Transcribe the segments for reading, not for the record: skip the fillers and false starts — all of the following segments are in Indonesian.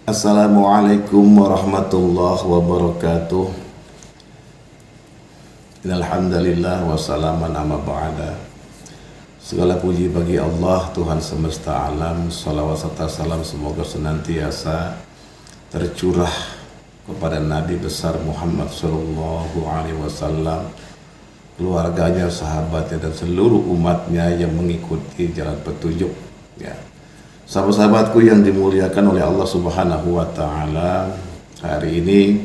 Assalamualaikum warahmatullahi wabarakatuh. Alhamdulillah wassalaman amma ba'da. Segala puji bagi Allah, Tuhan semesta alam. Salawat serta salam semoga senantiasa tercurah kepada Nabi besar Muhammad sallallahu alaihi wasallam, keluarganya, sahabatnya, dan seluruh umatnya yang mengikuti jalan petunjuk. Ya, sahabat-sahabatku yang dimuliakan oleh Allah Subhanahu wa Ta'ala, hari ini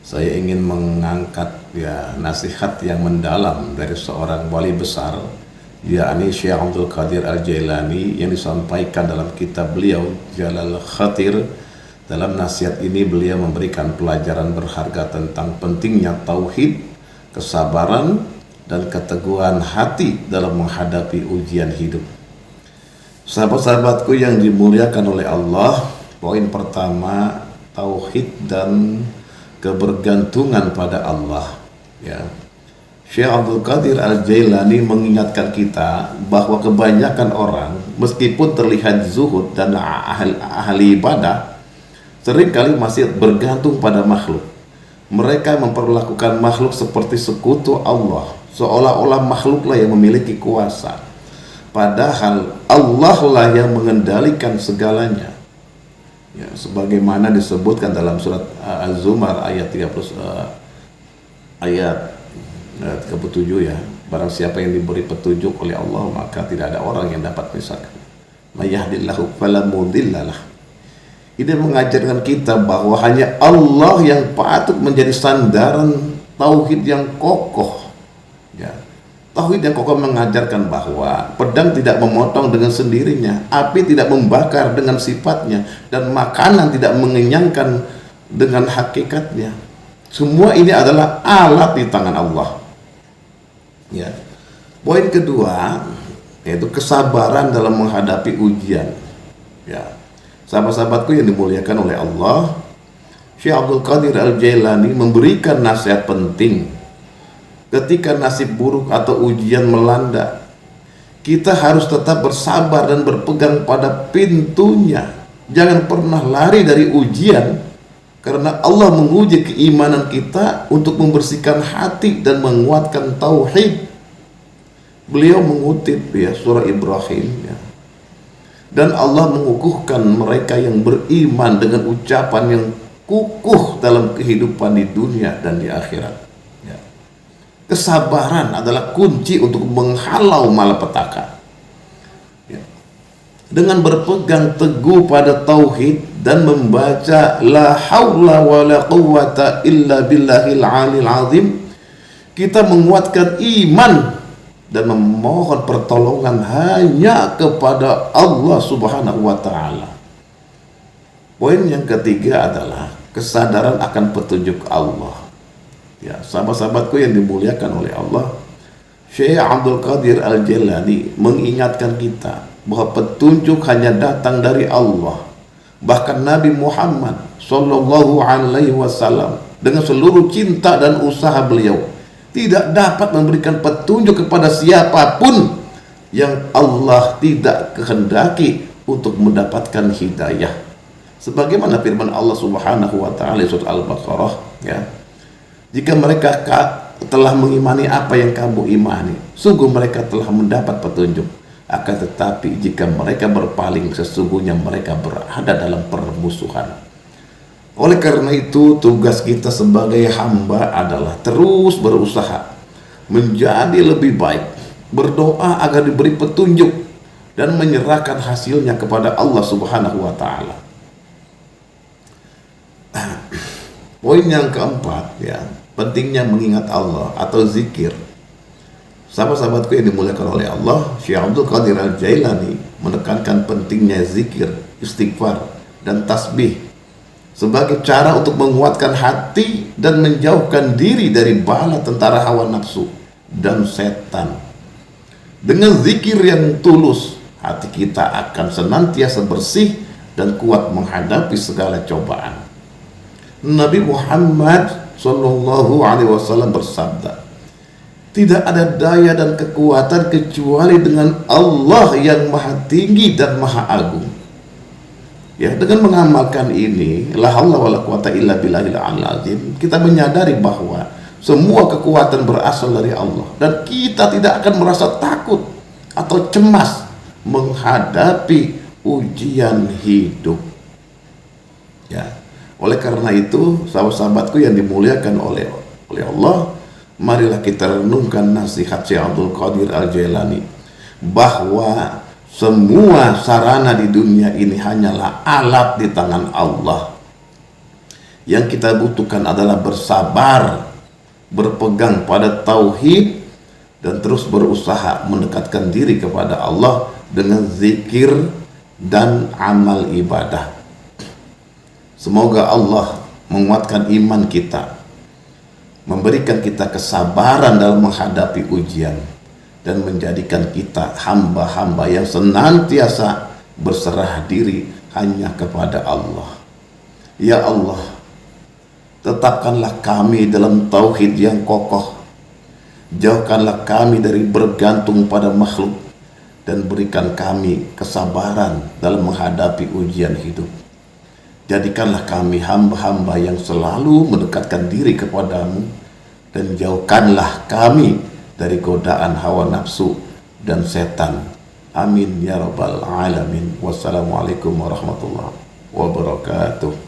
saya ingin mengangkat nasihat yang mendalam dari seorang wali besar, yakni Syekh Abdul Qadir Al-Jailani, yang disampaikan dalam kitab beliau Jalal Khatir. Dalam nasihat ini beliau memberikan pelajaran berharga tentang pentingnya tauhid, kesabaran, dan keteguhan hati dalam menghadapi ujian hidup. Sahabat-sahabatku yang dimuliakan oleh Allah, poin pertama, tauhid dan kebergantungan pada Allah. Ya, Syekh Abdul Qadir Al-Jailani mengingatkan kita bahwa kebanyakan orang meskipun terlihat zuhud dan ahli ibadah, seringkali masih bergantung pada makhluk. Mereka memperlakukan makhluk seperti sekutu Allah, seolah-olah makhluklah yang memiliki kuasa, padahal Allah lah yang mengendalikan segalanya. Ya, sebagaimana disebutkan dalam surat Az-Zumar ayat 37 ya, barang siapa yang diberi petunjuk oleh Allah maka tidak ada orang yang dapat menyesatkan. May yahdihillahu fala mudhillalah. Ini mengajarkan kita bahwa hanya Allah yang patut menjadi sandaran tauhid yang kokoh. Ya, tauhid yang kokoh mengajarkan bahwa pedang tidak memotong dengan sendirinya, api tidak membakar dengan sifatnya, dan makanan tidak mengenyangkan dengan hakikatnya. Semua ini adalah alat di tangan Allah. Ya. Poin kedua yaitu kesabaran dalam menghadapi ujian. Ya. Sahabat-sahabatku yang dimuliakan oleh Allah, Syekh Abdul Qadir Al-Jailani memberikan nasihat penting. Ketika nasib buruk atau ujian melanda, kita harus tetap bersabar dan berpegang pada pintunya. Jangan pernah lari dari ujian, karena Allah menguji keimanan kita untuk membersihkan hati dan menguatkan tauhid. Beliau mengutip surah Ibrahim, dan Allah mengukuhkan mereka yang beriman dengan ucapan yang kukuh dalam kehidupan di dunia dan di akhirat. Kesabaran adalah kunci untuk menghalau malapetaka. Ya. Dengan berpegang teguh pada tauhid dan membaca la haula wala quwwata illa billahil alil azim, kita menguatkan iman dan memohon pertolongan hanya kepada Allah Subhanahu wa Ta'ala. Poin yang ketiga adalah kesadaran akan petunjuk Allah. Ya, sahabat-sahabatku yang dimuliakan oleh Allah, Syekh Abdul Qadir Al-Jailani mengingatkan kita bahwa petunjuk hanya datang dari Allah. Bahkan Nabi Muhammad sallallahu alaihi wasallam dengan seluruh cinta dan usaha beliau tidak dapat memberikan petunjuk kepada siapapun yang Allah tidak kehendaki untuk mendapatkan hidayah. Sebagaimana firman Allah Subhanahu wa Ta'ala surah Al-Baqarah, ya. Jika mereka telah mengimani apa yang kamu imani, sungguh mereka telah mendapat petunjuk. Akan tetapi jika mereka berpaling, sesungguhnya mereka berada dalam permusuhan. Oleh karena itu, tugas kita sebagai hamba adalah terus berusaha menjadi lebih baik, berdoa agar diberi petunjuk, dan menyerahkan hasilnya kepada Allah Subhanahu wa Ta'ala. Poin yang keempat, pentingnya mengingat Allah atau zikir. Sahabat-sahabatku yang dimuliakan oleh Allah, Syekh Abdul Qadir Al-Jailani menekankan pentingnya zikir, istighfar, dan tasbih sebagai cara untuk menguatkan hati dan menjauhkan diri dari bala tentara hawa nafsu dan setan. Dengan zikir yang tulus, hati kita akan senantiasa bersih dan kuat menghadapi segala cobaan. Nabi Muhammad sallallahu alaihi wasallam bersabda, tidak ada daya dan kekuatan kecuali dengan Allah yang maha tinggi dan maha agung. Ya, dengan mengamalkan ini, la haula wala quwata illa billahil azim, kita menyadari bahwa semua kekuatan berasal dari Allah dan kita tidak akan merasa takut atau cemas menghadapi ujian hidup. Ya, oleh karena itu, sahabat-sahabatku yang dimuliakan oleh Allah, marilah kita renungkan nasihat Syekh Abdul Qadir Al-Jailani bahwa semua sarana di dunia ini hanyalah alat di tangan Allah. Yang kita butuhkan adalah bersabar, berpegang pada tauhid, dan terus berusaha mendekatkan diri kepada Allah dengan zikir dan amal ibadah. Semoga Allah menguatkan iman kita, memberikan kita kesabaran dalam menghadapi ujian, dan menjadikan kita hamba-hamba yang senantiasa berserah diri hanya kepada Allah. Ya Allah, tetapkanlah kami dalam tauhid yang kokoh, jauhkanlah kami dari bergantung pada makhluk, dan berikan kami kesabaran dalam menghadapi ujian hidup. Jadikanlah kami hamba-hamba yang selalu mendekatkan diri kepadamu, dan jauhkanlah kami dari godaan hawa nafsu dan setan. Amin ya rabbal alamin. Wassalamualaikum warahmatullahi wabarakatuh.